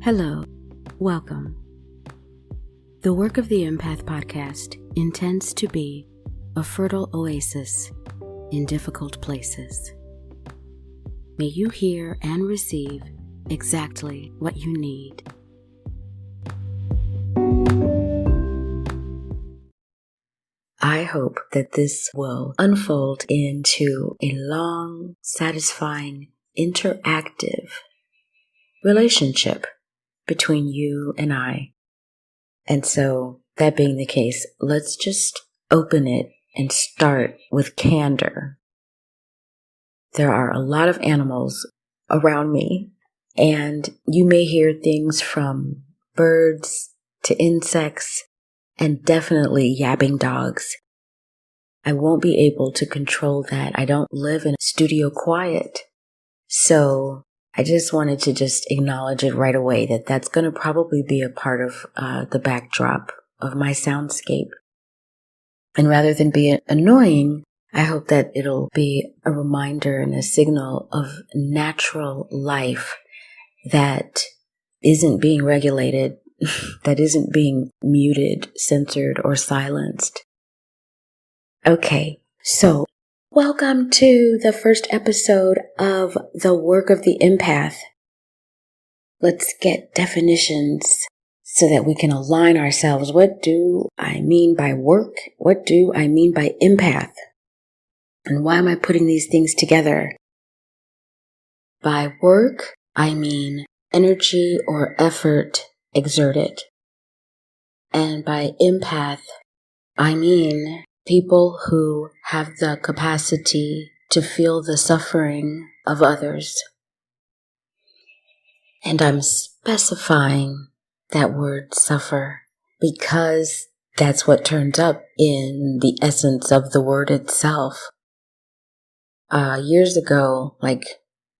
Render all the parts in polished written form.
Hello, welcome. The Work of the Empath podcast intends to be a fertile oasis in difficult places. May you hear and receive exactly what you need. I hope that this will unfold into a long, satisfying, interactive relationship between you and I. And so, that being the case, let's just open it and start with candor. There are a lot of animals around me, and you may hear things from birds to insects and definitely yapping dogs. I won't be able to control that. I don't live in studio quiet. So I just wanted to just acknowledge it right away that that's going to probably be a part of the backdrop of my soundscape. And rather than be annoying, I hope that it'll be a reminder and a signal of natural life that isn't being regulated, that isn't being muted, censored, or silenced. Okay, so welcome to the first episode of The Work of the Empath. Let's get definitions so that we can align ourselves. What do I mean by work? What do I mean by empath? And why am I putting these things together? By work, I mean energy or effort exerted. And by empath, I mean people who have the capacity to feel the suffering of others. And I'm specifying that word suffer because that's what turns up in the essence of the word itself. Years ago, like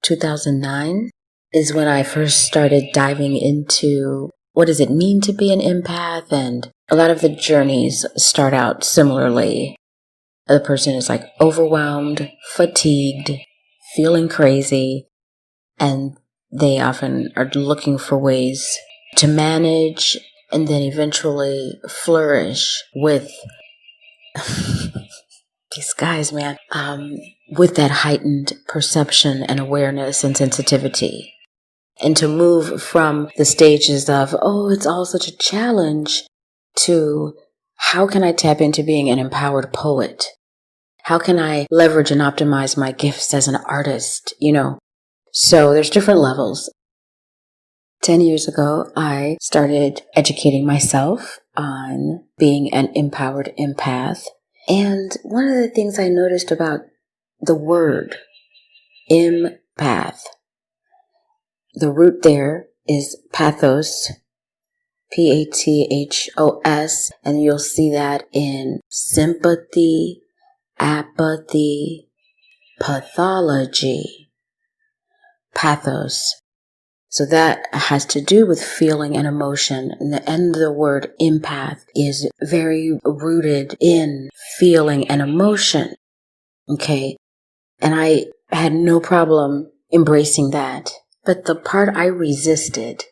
2009, is when I first started diving into what does it mean to be an empath, and a lot of the journeys start out similarly. The person is like overwhelmed, fatigued, feeling crazy, and they often are looking for ways to manage and then eventually flourish with these guys, man, with that heightened perception and awareness and sensitivity. And to move from the stages of, oh, it's all such a challenge, to how can I tap into being an empowered poet? How can I leverage and optimize my gifts as an artist? So there's different levels. 10 years ago, I started educating myself on being an empowered empath. And one of the things I noticed about the word empath, the root there is pathos, Pathos, and you'll see that in sympathy, apathy, pathology, pathos. So that has to do with feeling and emotion. And the word empath is very rooted in feeling and emotion. Okay. And I had no problem embracing that. But the part I resisted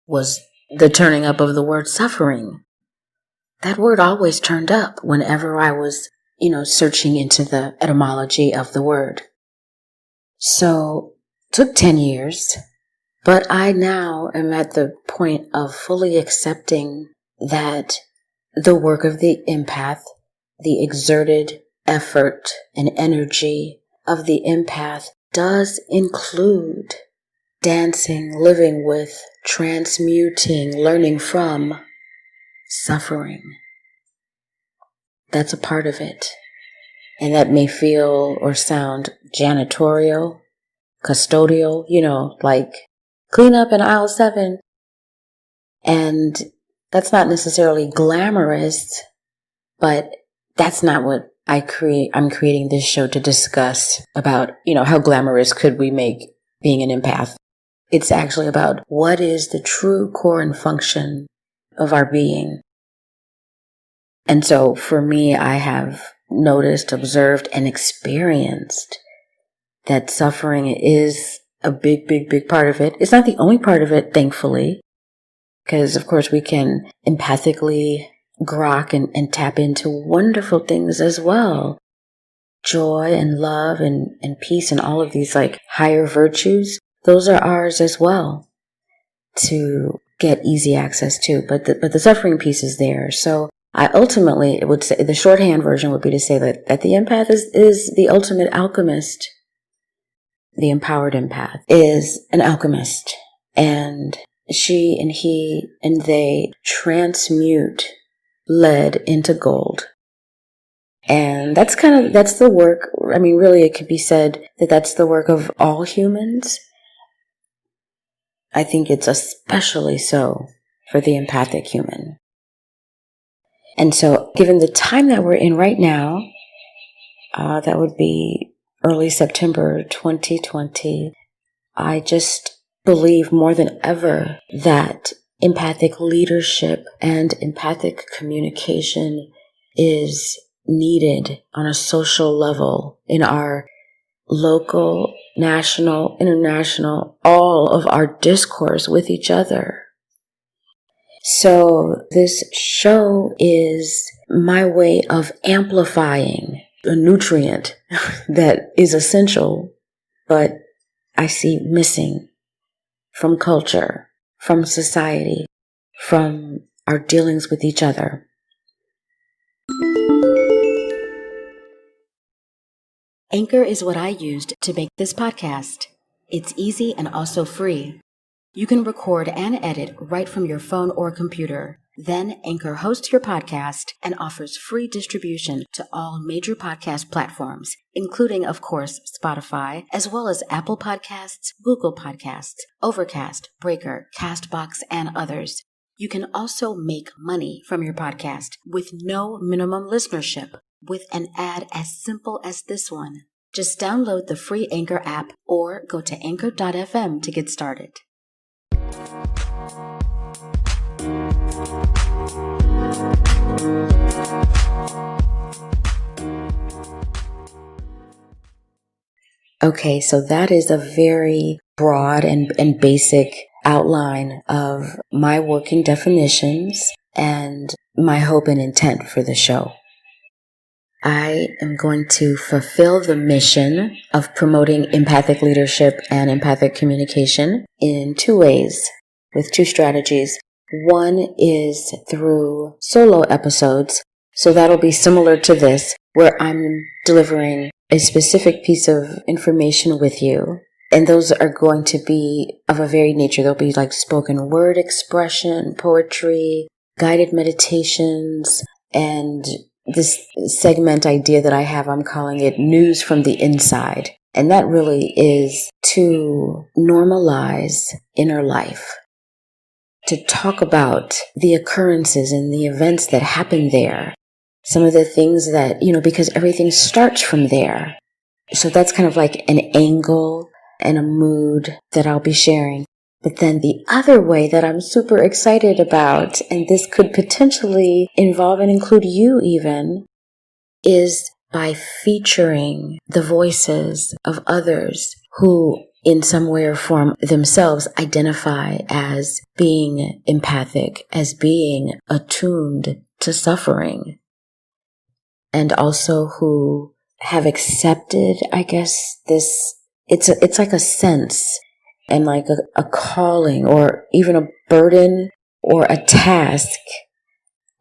was the turning up of the word suffering. That word always turned up whenever I was, searching into the etymology of the word. So it took 10 years, but I now am at the point of fully accepting that the work of the empath, the exerted effort and energy of the empath does include dancing, living with, transmuting, learning from suffering. That's a part of it. And that may feel or sound janitorial, custodial, like clean up in aisle 7. And that's not necessarily glamorous, but that's not what I'm creating this show to discuss about, how glamorous could we make being an empath. It's actually about what is the true core and function of our being. And so for me, I have noticed, observed, and experienced that suffering is a big, big, big part of it. It's not the only part of it, thankfully, Because, of course, we can empathically grok and tap into wonderful things as well. Joy and love and peace and all of these like higher virtues, those are ours as well to get easy access to. But the suffering piece is there. So I ultimately would say the shorthand version would be to say that the empath is the ultimate alchemist. The empowered empath is an alchemist, and she and he and they transmute lead into gold. And that's the work. I mean, really, it could be said that that's the work of all humans. I think it's especially so for the empathic human. And so, given the time that we're in right now, that would be early September 2020, I just believe more than ever that empathic leadership and empathic communication is needed on a social level in our local, national, international, all of our discourse with each other. So this show is my way of amplifying a nutrient that is essential, but I see missing from culture, from society, from our dealings with each other. Anchor is what I used to make this podcast. It's easy and also free. You can record and edit right from your phone or computer. Then Anchor hosts your podcast and offers free distribution to all major podcast platforms, including, of course, Spotify, as well as Apple Podcasts, Google Podcasts, Overcast, Breaker, Castbox, and others. You can also make money from your podcast with no minimum listenership, with an ad as simple as this one. Just download the free Anchor app or go to anchor.fm to get started. Okay, so that is a very broad and basic outline of my working definitions and my hope and intent for the show. I am going to fulfill the mission of promoting empathic leadership and empathic communication in two ways, with two strategies. One is through solo episodes, so that'll be similar to this, where I'm delivering a specific piece of information with you. And those are going to be of a varied nature. They'll be like spoken word expression, poetry, guided meditations, and this segment idea that I have, I'm calling it News from the Inside. And that really is to normalize inner life, to talk about the occurrences and the events that happen there. Some of the things that, because everything starts from there. So that's kind of like an angle and a mood that I'll be sharing. But then the other way that I'm super excited about, and this could potentially involve and include you even, is by featuring the voices of others who in some way or form themselves identify as being empathic, as being attuned to suffering, and also who have accepted, I guess, this, it's like a sense and like a calling or even a burden or a task,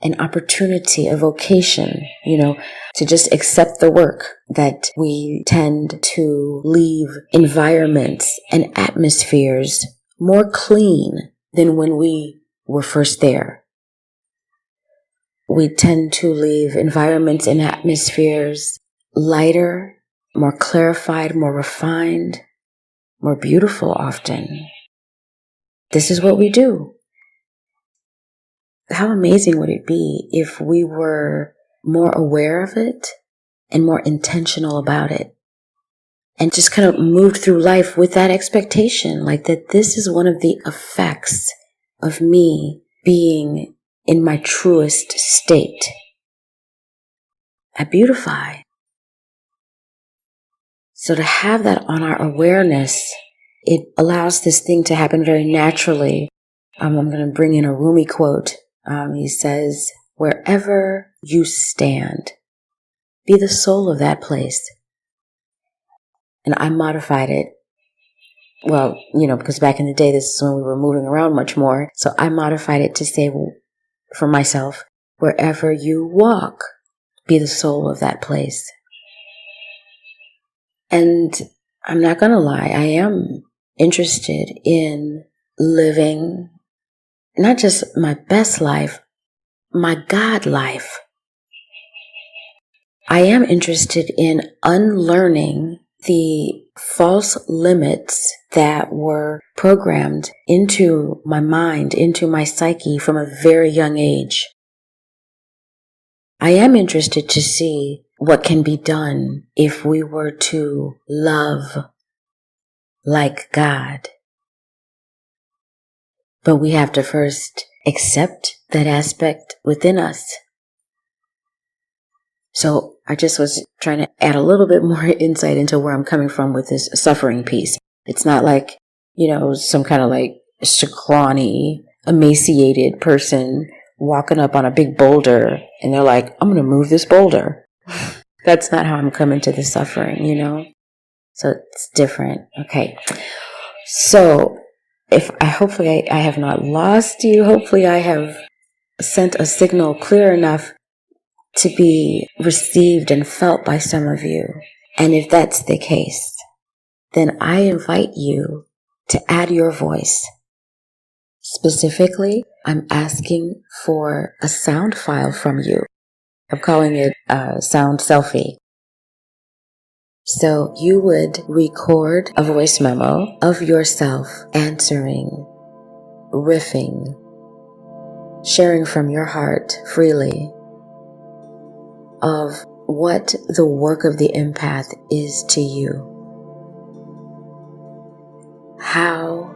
an opportunity, a vocation, to just accept the work that we tend to leave environments and atmospheres more clean than when we were first there. We tend to leave environments and atmospheres lighter, more clarified, more refined, more beautiful often. This is what we do. How amazing would it be if we were more aware of it and more intentional about it, and just kind of moved through life with that expectation, like that this is one of the effects of me being in my truest state. I beautify. So to have that on our awareness, it allows this thing to happen very naturally, I'm going to bring in a Rumi quote. He says, "Wherever you stand, be the soul of that place." And I modified it. Well, because back in the day, this is when we were moving around much more. So I modified it to say, for myself, wherever you walk, be the soul of that place. And I'm not going to lie, I am interested in living not just my best life, my God life. I am interested in unlearning the false limits that were programmed into my mind, into my psyche from a very young age. I am interested to see what can be done if we were to love like God. But we have to first accept that aspect within us. So I just was trying to add a little bit more insight into where I'm coming from with this suffering piece. It's not like, some kind of like scrawny, emaciated person walking up on a big boulder and they're like, I'm going to move this boulder. That's not how I'm coming to the suffering, So it's different. Okay. So hopefully I have not lost you. Hopefully I have sent a signal clear enough to be received and felt by some of you. And if that's the case, then I invite you to add your voice. Specifically, I'm asking for a sound file from you. I'm calling it a sound selfie. So you would record a voice memo of yourself answering, riffing, sharing from your heart freely of what the work of the empath is to you. How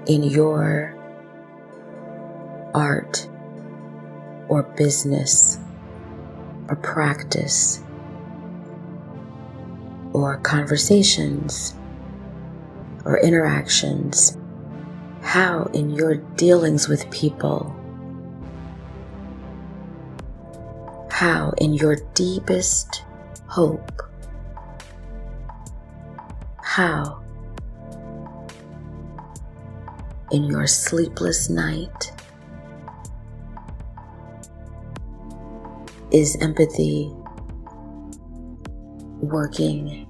in your art or business or practice or conversations or interactions, how in your dealings with people, how in your deepest hope, how in your sleepless night is empathy working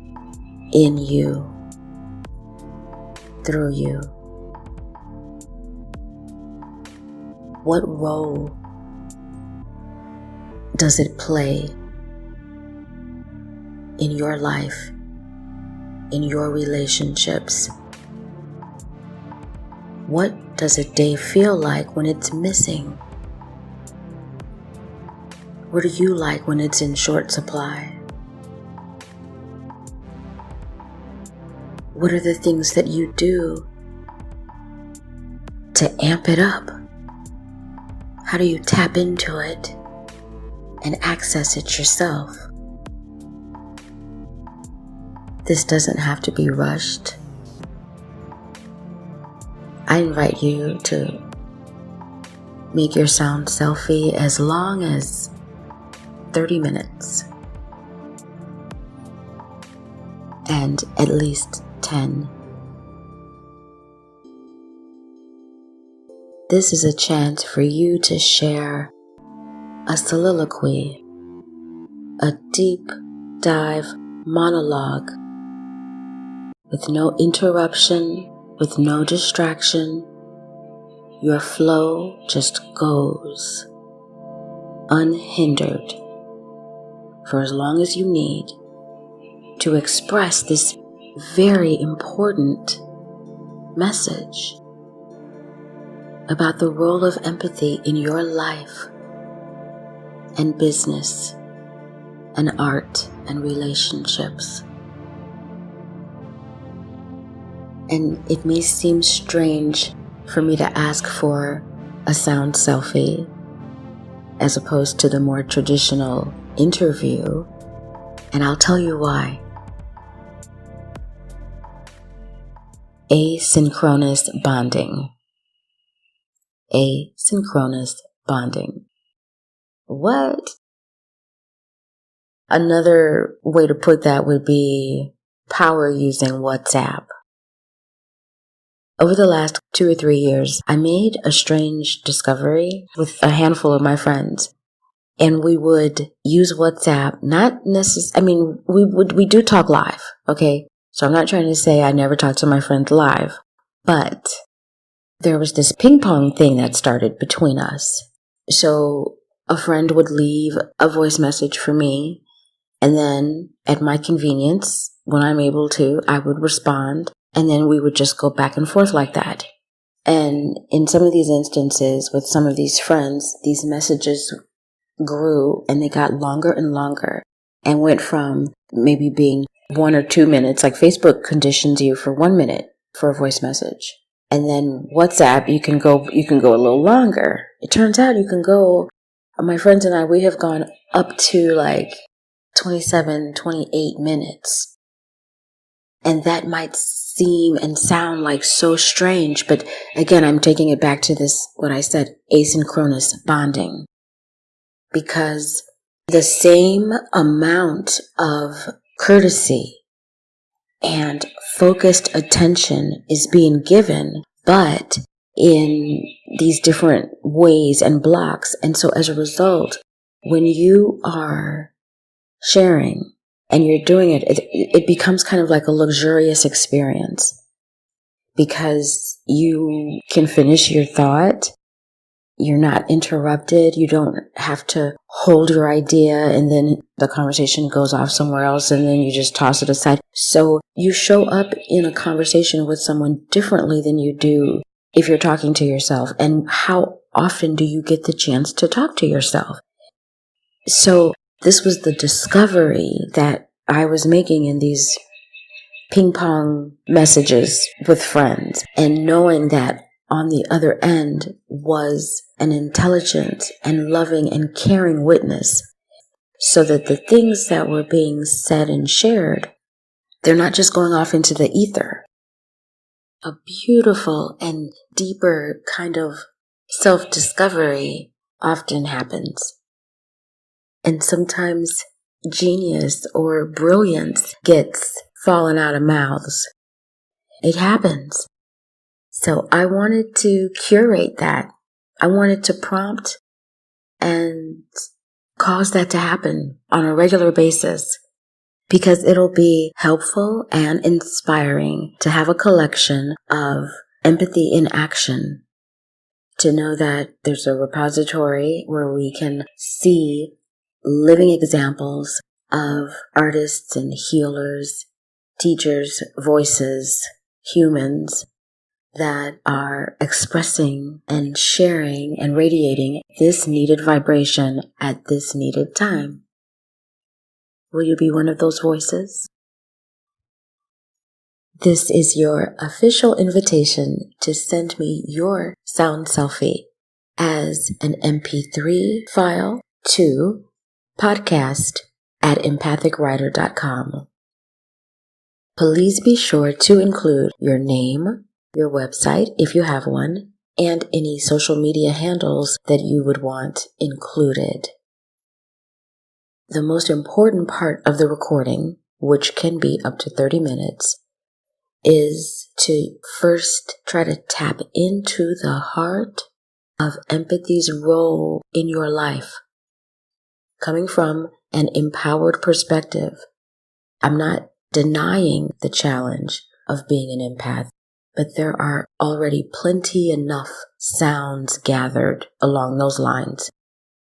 in you, through you? What role does it play in your life, in your relationships? What does a day feel like when it's missing? What do you like when it's in short supply? What are the things that you do to amp it up? How do you tap into it and access it yourself? This doesn't have to be rushed. I invite you to make your sound selfie as long as 30 minutes and at least 10. This is a chance for you to share a soliloquy, a deep dive monologue with no interruption, with no distraction. Your flow just goes unhindered for as long as you need to express this very important message about the role of empathy in your life and business and art and relationships. And it may seem strange for me to ask for a sound selfie as opposed to the more traditional interview, and I'll tell you why. Asynchronous bonding. asynchronous bonding. What? Another way to put that would be power using WhatsApp. Over the last 2 or 3 years, I made a strange discovery with a handful of my friends. And we would use WhatsApp, we do talk live, okay? So I'm not trying to say I never talk to my friends live, but there was this ping pong thing that started between us. So a friend would leave a voice message for me, and then at my convenience, when I'm able to, I would respond, and then we would just go back and forth like that. And in some of these instances with some of these friends, these messages grew and they got longer and longer and went from maybe being 1 or 2 minutes, like Facebook conditions you for 1 minute for a voice message. And then WhatsApp, you can go a little longer. It turns out you can go, my friends and I, we have gone up to like 27, 28 minutes. And that might seem and sound like so strange, but again, I'm taking it back to this, what I said, asynchronous bonding. Because the same amount of courtesy and focused attention is being given, but in these different ways and blocks. And so as a result, when you are sharing and you're doing it, it becomes kind of like a luxurious experience because you can finish your thought. You're not interrupted. You don't have to hold your idea and then the conversation goes off somewhere else and then you just toss it aside. So you show up in a conversation with someone differently than you do if you're talking to yourself. And how often do you get the chance to talk to yourself? So this was the discovery that I was making in these ping pong messages with friends, and knowing that on the other end was an intelligent and loving and caring witness, so that the things that were being said and shared, they're not just going off into the ether. A beautiful and deeper kind of self-discovery often happens. And sometimes genius or brilliance gets fallen out of mouths. It happens. So I wanted to curate that. I wanted to prompt and cause that to happen on a regular basis, because it'll be helpful and inspiring to have a collection of empathy in action, to know that there's a repository where we can see living examples of artists and healers, teachers, voices, humans that are expressing and sharing and radiating this needed vibration at this needed time. Will you be one of those voices? This is your official invitation to send me your sound selfie as an MP3 file to podcast@EmpathicWriter.com. Please be sure to include your name, your website, if you have one, and any social media handles that you would want included. The most important part of the recording, which can be up to 30 minutes, is to first try to tap into the heart of empathy's role in your life. Coming from an empowered perspective, I'm not denying the challenge of being an empath, but there are already plenty enough sounds gathered along those lines.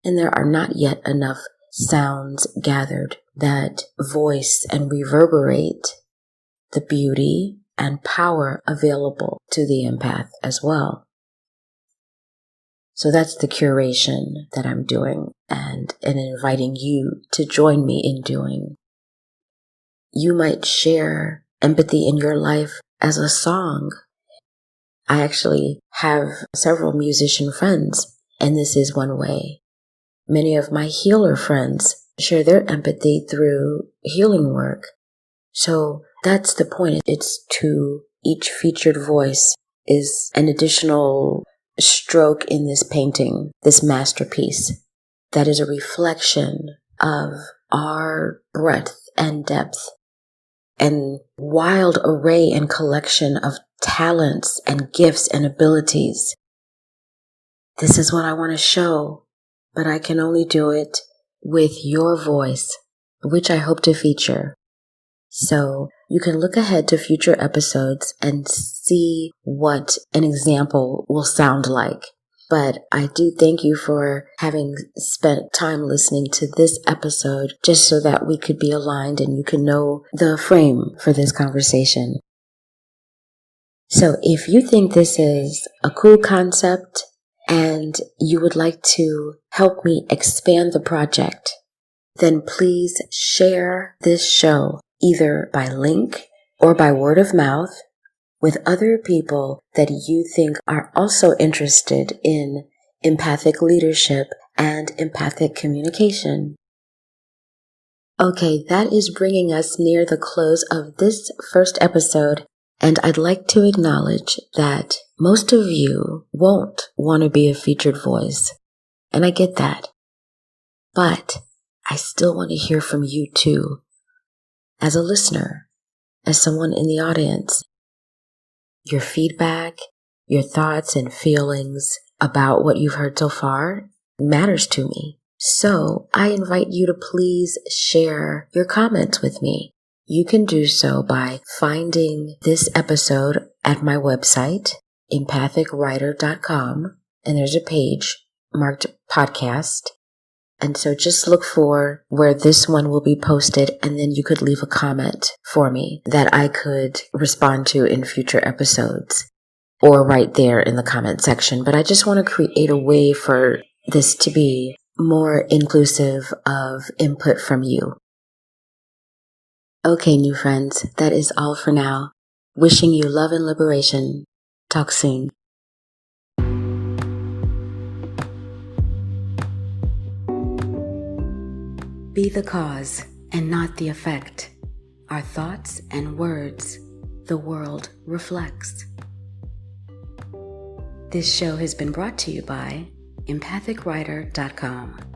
And there are not yet enough sounds gathered that voice and reverberate the beauty and power available to the empath as well. So that's the curation that I'm doing and inviting you to join me in doing. You might share empathy in your life as a song. I actually have several musician friends, and this is one way. Many of my healer friends share their empathy through healing work. So that's the point. It's to each featured voice is an additional stroke in this painting, this masterpiece, that is a reflection of our breadth and depth and wild array and collection of talents and gifts and abilities. This is what I want to show, but I can only do it with your voice, which I hope to feature. So you can look ahead to future episodes and see what an example will sound like. But I do thank you for having spent time listening to this episode just so that we could be aligned and you can know the frame for this conversation. So if you think this is a cool concept and you would like to help me expand the project, then please share this show either by link or by word of mouth with other people that you think are also interested in empathic leadership and empathic communication. Okay, that is bringing us near the close of this first episode, and I'd like to acknowledge that most of you won't want to be a featured voice, and I get that. But I still want to hear from you too, as a listener, as someone in the audience. Your feedback, your thoughts and feelings about what you've heard so far matters to me. So I invite you to please share your comments with me. You can do so by finding this episode at my website, EmpathicWriter.com, and there's a page marked podcast. And so just look for where this one will be posted, and then you could leave a comment for me that I could respond to in future episodes or right there in the comment section. But I just want to create a way for this to be more inclusive of input from you. Okay, new friends, that is all for now. Wishing you love and liberation. Talk soon. Be the cause and not the effect. Our thoughts and words, the world reflects. This show has been brought to you by EmpathicWriter.com.